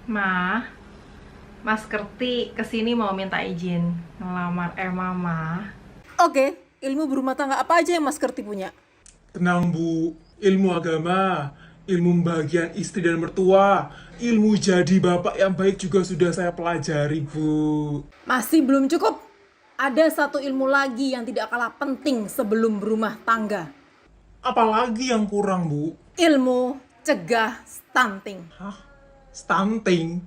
Ma, Mas Kerti kesini mau minta izin ngelamar Emma, Ma. Oke, ilmu berumah tangga apa aja yang Mas Kerti punya? Tenang Bu, ilmu agama, ilmu membahagiakan istri dan mertua, ilmu jadi bapak yang baik juga sudah saya pelajari Bu. Masih belum cukup. Ada satu ilmu lagi yang tidak kalah penting sebelum berumah tangga. Apalagi yang kurang Bu? Ilmu cegah stunting. Hah? Stunting?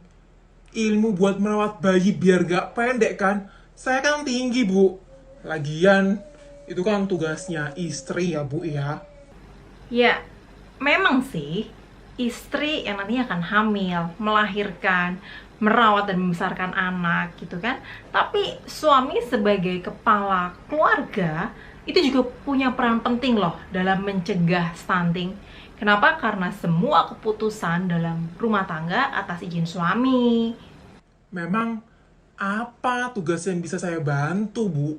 Ilmu buat merawat bayi biar gak pendek kan? Saya kan tinggi Bu. Lagian, itu kan tugasnya istri ya Bu ya. Ya, memang sih istri yang nantinya akan hamil, melahirkan, merawat dan membesarkan anak gitu kan. Tapi suami sebagai kepala keluarga itu juga punya peran penting loh dalam mencegah stunting. Kenapa? Karena semua keputusan dalam rumah tangga atas izin suami. Memang apa tugas yang bisa saya bantu Bu?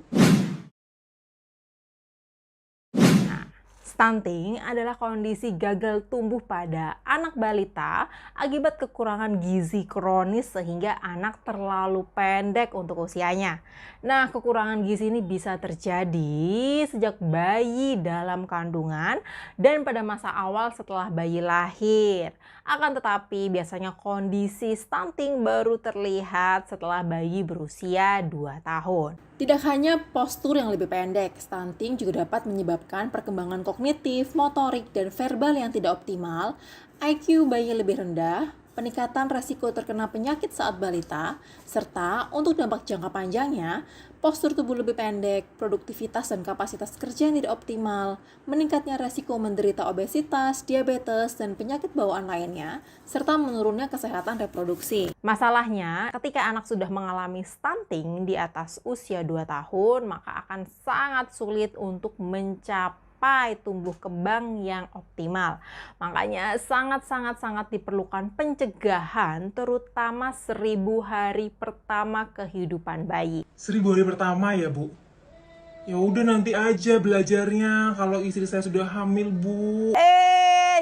Stunting adalah kondisi gagal tumbuh pada anak balita akibat kekurangan gizi kronis sehingga anak terlalu pendek untuk usianya. Nah, kekurangan gizi ini bisa terjadi sejak bayi dalam kandungan dan pada masa awal setelah bayi lahir. Akan tetapi biasanya kondisi stunting baru terlihat setelah bayi berusia 2 tahun. Tidak hanya postur yang lebih pendek, stunting juga dapat menyebabkan perkembangan kognitif, motorik, dan verbal yang tidak optimal, IQ bayi lebih rendah, peningkatan resiko terkena penyakit saat balita, serta untuk dampak jangka panjangnya, postur tubuh lebih pendek, produktivitas dan kapasitas kerja yang tidak optimal, meningkatnya resiko menderita obesitas, diabetes, dan penyakit bawaan lainnya, serta menurunnya kesehatan reproduksi. Masalahnya, ketika anak sudah mengalami stunting di atas usia 2 tahun, maka akan sangat sulit untuk mencapai tumbuh kembang yang optimal. Makanya sangat diperlukan pencegahan terutama 1000 hari pertama kehidupan bayi. 1000 hari pertama ya Bu? Ya udah nanti aja belajarnya kalau istri saya sudah hamil Bu.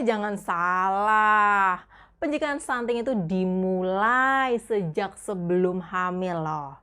Jangan salah. Pencegahan stunting itu dimulai sejak sebelum hamil loh.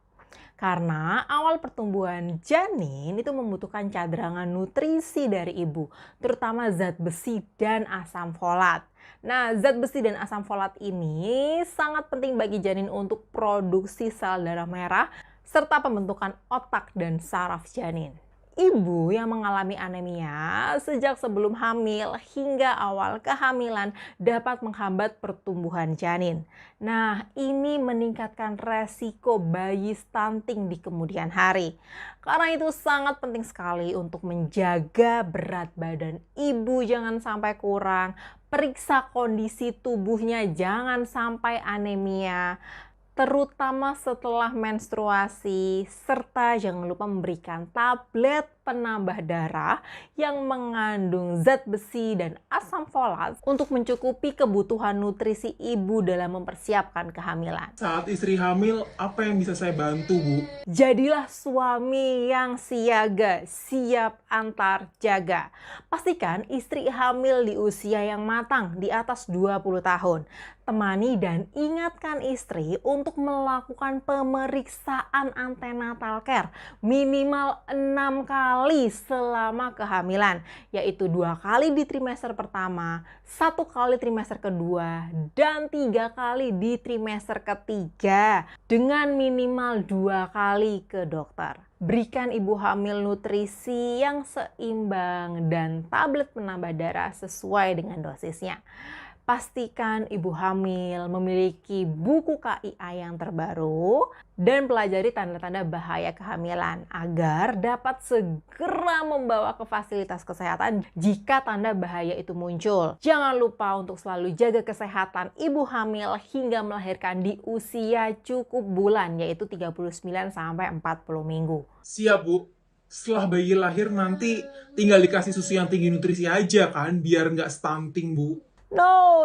Karena awal pertumbuhan janin itu membutuhkan cadangan nutrisi dari ibu, terutama zat besi dan asam folat. Nah, zat besi dan asam folat ini sangat penting bagi janin untuk produksi sel darah merah serta pembentukan otak dan saraf janin. Ibu yang mengalami anemia sejak sebelum hamil hingga awal kehamilan dapat menghambat pertumbuhan janin. Nah, ini meningkatkan resiko bayi stunting di kemudian hari. Karena itu sangat penting sekali untuk menjaga berat badan ibu jangan sampai kurang, periksa kondisi tubuhnya jangan sampai anemia, terutama setelah menstruasi, serta jangan lupa memberikan tablet penambah darah yang mengandung zat besi dan asam folat untuk mencukupi kebutuhan nutrisi ibu dalam mempersiapkan kehamilan. Saat istri hamil, apa yang bisa saya bantu Bu? Jadilah suami yang siaga, siap antar jaga. Pastikan istri hamil di usia yang matang di atas 20 tahun. Temani dan ingatkan istri untuk melakukan pemeriksaan antenatal care minimal 6 kali selama kehamilan, yaitu 2 kali di trimester pertama, 1 kali trimester kedua, dan 3 kali di trimester ketiga dengan minimal 2 kali ke dokter. Berikan ibu hamil nutrisi yang seimbang dan tablet penambah darah sesuai dengan dosisnya. Pastikan ibu hamil memiliki buku KIA yang terbaru dan pelajari tanda-tanda bahaya kehamilan agar dapat segera membawa ke fasilitas kesehatan jika tanda bahaya itu muncul. Jangan lupa untuk selalu jaga kesehatan ibu hamil hingga melahirkan di usia cukup bulan, yaitu 39 sampai 40 minggu. Siap Bu. Setelah bayi lahir nanti tinggal dikasih susu yang tinggi nutrisi aja kan, biar nggak stunting Bu. No,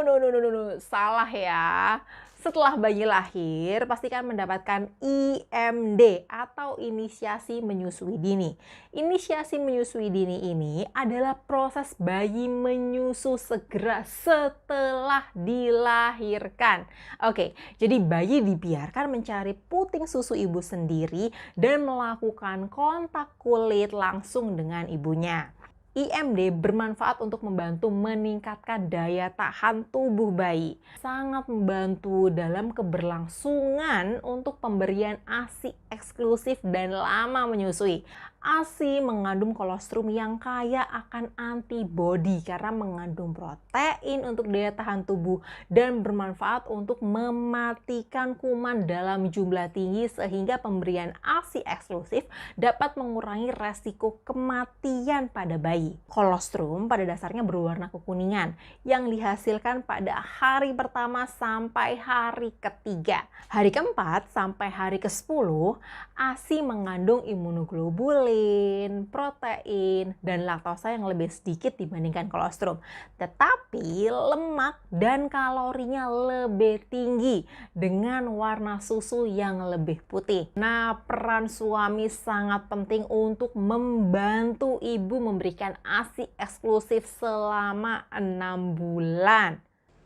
salah ya. Setelah bayi lahir, pastikan mendapatkan IMD atau inisiasi menyusui dini. Inisiasi menyusui dini ini adalah proses bayi menyusu segera setelah dilahirkan. Oke, jadi bayi dibiarkan mencari puting susu ibu sendiri dan melakukan kontak kulit langsung dengan ibunya. IMD bermanfaat untuk membantu meningkatkan daya tahan tubuh bayi. Sangat membantu dalam keberlangsungan untuk pemberian ASI eksklusif dan lama menyusui. ASI mengandung kolostrum yang kaya akan antibodi karena mengandung protein untuk daya tahan tubuh dan bermanfaat untuk mematikan kuman dalam jumlah tinggi sehingga pemberian ASI eksklusif dapat mengurangi resiko kematian pada bayi. Kolostrum pada dasarnya berwarna kekuningan yang dihasilkan pada hari pertama sampai hari ketiga. Hari keempat sampai hari ke-10, ASI mengandung imunoglobulin, protein, dan laktosa yang lebih sedikit dibandingkan kolostrum. Tetapi lemak dan kalorinya lebih tinggi dengan warna susu yang lebih putih. Nah, peran suami sangat penting untuk membantu ibu memberikan ASI eksklusif selama 6 bulan.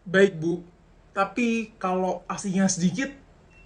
Baik Bu, tapi kalau asinya sedikit,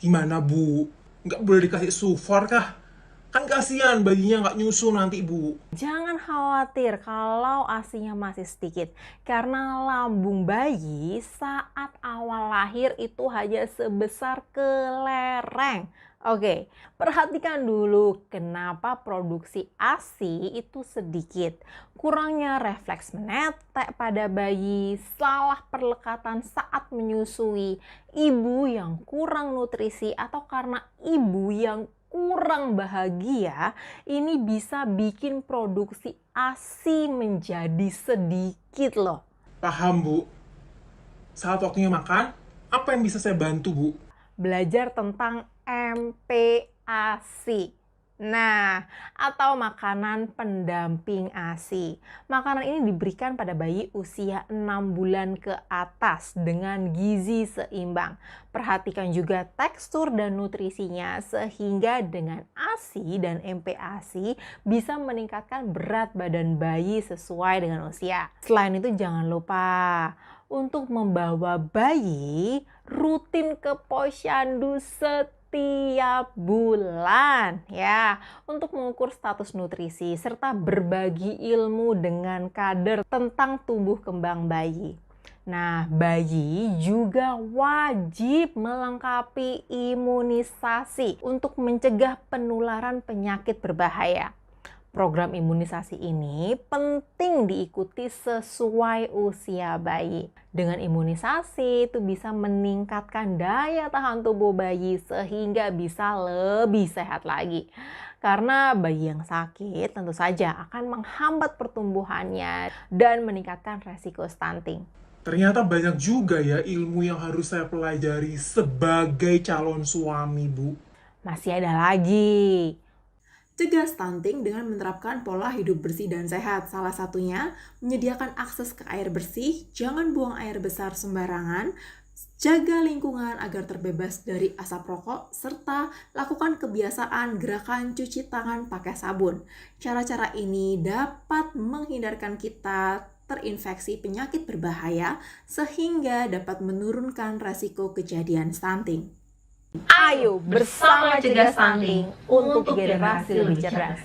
gimana Bu? Nggak boleh dikasih sufar kah? Kan kasihan bayinya nggak nyusu nanti Bu. Jangan khawatir kalau ASINya masih sedikit, karena lambung bayi saat awal lahir itu hanya sebesar kelereng. Oke, perhatikan dulu kenapa produksi ASI itu sedikit. Kurangnya refleks menetek pada bayi, salah perlekatan saat menyusui, ibu yang kurang nutrisi, atau karena ibu yang kurang bahagia, ini bisa bikin produksi ASI menjadi sedikit loh. Paham Bu. Saat waktunya makan, apa yang bisa saya bantu Bu? Belajar tentang MPASI. Nah, atau makanan pendamping ASI. Makanan ini diberikan pada bayi usia 6 bulan ke atas dengan gizi seimbang. Perhatikan juga tekstur dan nutrisinya sehingga dengan ASI dan MPASI bisa meningkatkan berat badan bayi sesuai dengan usia. Selain itu jangan lupa untuk membawa bayi rutin ke posyandu setiap bulan ya, untuk mengukur status nutrisi serta berbagi ilmu dengan kader tentang tumbuh kembang bayi. Nah, bayi juga wajib melengkapi imunisasi untuk mencegah penularan penyakit berbahaya. Program imunisasi ini penting diikuti sesuai usia bayi. Dengan imunisasi itu bisa meningkatkan daya tahan tubuh bayi sehingga bisa lebih sehat lagi. Karena bayi yang sakit tentu saja akan menghambat pertumbuhannya dan meningkatkan resiko stunting. Ternyata banyak juga ya ilmu yang harus saya pelajari sebagai calon suami Bu. Masih ada lagi. Cegah stunting dengan menerapkan pola hidup bersih dan sehat. Salah satunya, menyediakan akses ke air bersih, jangan buang air besar sembarangan, jaga lingkungan agar terbebas dari asap rokok, serta lakukan kebiasaan gerakan cuci tangan pakai sabun. Cara-cara ini dapat menghindarkan kita terinfeksi penyakit berbahaya sehingga dapat menurunkan resiko kejadian stunting. Ayo bersama cegah stunting untuk generasi lebih cerdas.